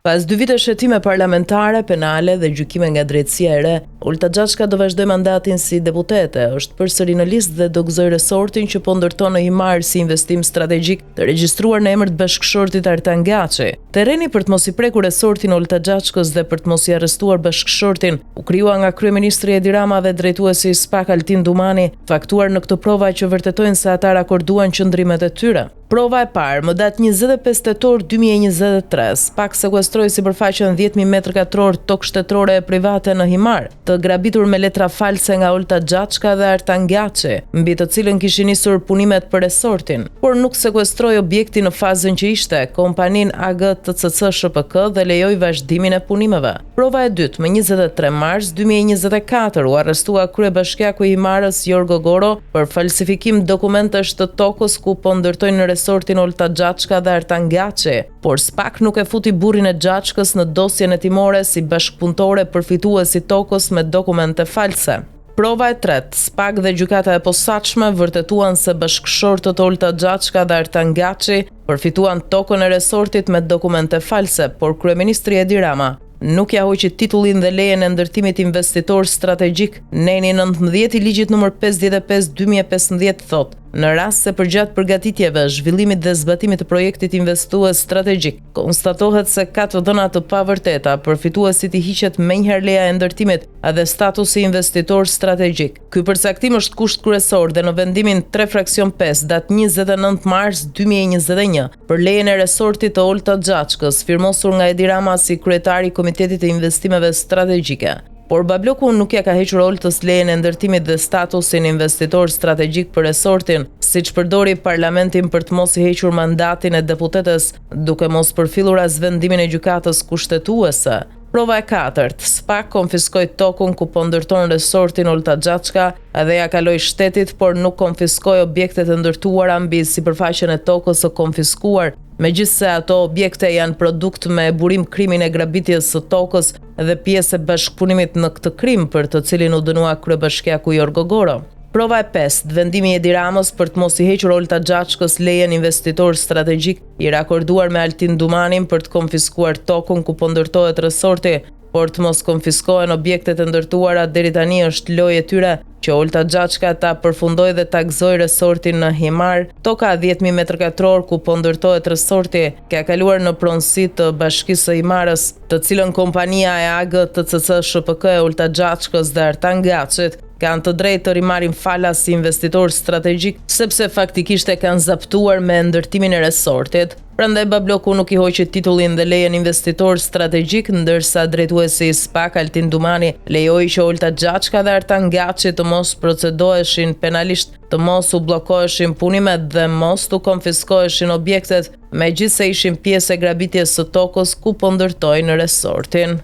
Pas 2 vite shëtime parlamentare, penale dhe gjykime nga drejtësia e re, Olta Xhaçka do vazhdoj mandatin si deputete, është përsëri në listë dhe do gëzoj resortin që po ndërton në Himar si investim strategjik të regjistruar në emër të bashkëshortit Artan Gaçi. Terreni për të mos i prekur resortin Olta Xhaçkës dhe për të mos i arrestuar bashkëshortin u krijua nga kryeministri Edi Rama dhe drejtuesi i SPAK Altin Dumani, faktuar në këto prova që vërtetojnë se ata rakorduan qëndrimet e tyre. Prova e parë, më datë 25 tetor 2023, SPAK sekuestroi sipërfaqen 10.000 m2 tokë shtetërore e private në Himar, të grabitur me letra false nga Olta Xhaçka dhe Artan Gaçi, mbi të cilën kishin nisur punimet për resortin, por nuk sekuestroi objektin në fazën që ishte, kompaninë AGTCC SHPK dhe lejoi vazhdimin e punimeve. Prova e dytë, më 23 mars 2024, u arrestua kryebashkiaku i Himarës Jorgo Goro për falsifikim dokumentesh të tokës ku po ndërtojnë resortin Olta Xhaçka dhe Artan Gaçi, por SPAK nuk e futi burrin e Xhaçkës në dosjen e timore si bashkpunëtore përfituesi tokës me dokumente false. Prova e tretë, SPAK dhe gjykata e posaçme vërtetuan se bashkëshortët Olta Xhaçka dhe Artan Gaçi përfituan tokën e resortit me dokumente false, por kryeministri Edi Rama nuk ja hoqi titullin dhe lejen e ndërtimit investitor strategjik. Neni 19 i ligjit nr. 55/2015 thot: në rast se përgjatë përgatitjeve, zhvillimit dhe zbatimit të projektit investues strategjik, konstatohet se ka të dhëna të pavërteta, përfituesit i hiqet menjëherë leja e ndërtimit dhe statusi investitor strategjik. Ky përcaktim është kusht kryesor dhe në vendimin 3/5 datë 29 mars 2021 për lejen e resortit të Olta Xhaçkës, firmosur nga Edi Rama si kryetari i Komitetit të Investimeve Strategjike. Por Babloku nuk ja ka hequr Oltës lejen e ndërtimit dhe statusin investitor strategjik për resortin, siç përdori parlamentin për të mos i hequr mandatin e deputetes, duke mos përfillur as vendimin e gjykatës kushtetuese. Prova e katërt, SPAK konfiskoi tokën ku po ndërton resortin Olta Xhaçka dhe ja kaloi shtetit, por nuk konfiskoi objektet e ndërtuara mbi sipërfaqen e tokës së konfiskuar, megjithse ato objekte janë produkt me burim krimin e grabitjes së tokës dhe pjesë e bashkëpunimit në këtë krim për të cilin u dënua kryebashkiaku Jorgo Goro. Prova e pestë, vendimi i Edi Ramës për të mos i hequr Olta Xhaçkës lejen investitor strategjik i rakorduar me Altin Dumanin për të konfiskuar tokën ku po ndërtohet resorti, por të mos konfiskohen objektet e ndërtuara deri tani është lojë e tyre që Olta Xhaçka ta përfundoi dhe ta gëzoi resortin në Himar. Toka 10.000 m2 ku po ndërtohet resorti ka kaluar në pronësi të Bashkisë së Himarës, të cilën kompania e AGTCC SHPK e Olta Xhaçkës dhe Artan Gaçit kanë të drejtë të rimarrin falas si investitor strategjik, sepse faktikisht e kanë zaptuar me ndërtimin e resortit. Prandaj Babloku nuk i hoqi titullin dhe lejen investitor strategjik, ndërsa drejtuesi i SPAK Altin Dumani lejoi që Olta Xhaçka dhe Artan Gaçi të mos procedoheshin penalisht, të mos u bllokoheshin punimet dhe mos të konfiskoheshin objektet, megjithse ishin pjesë e grabitjes së tokës ku po ndërtojnë resortin.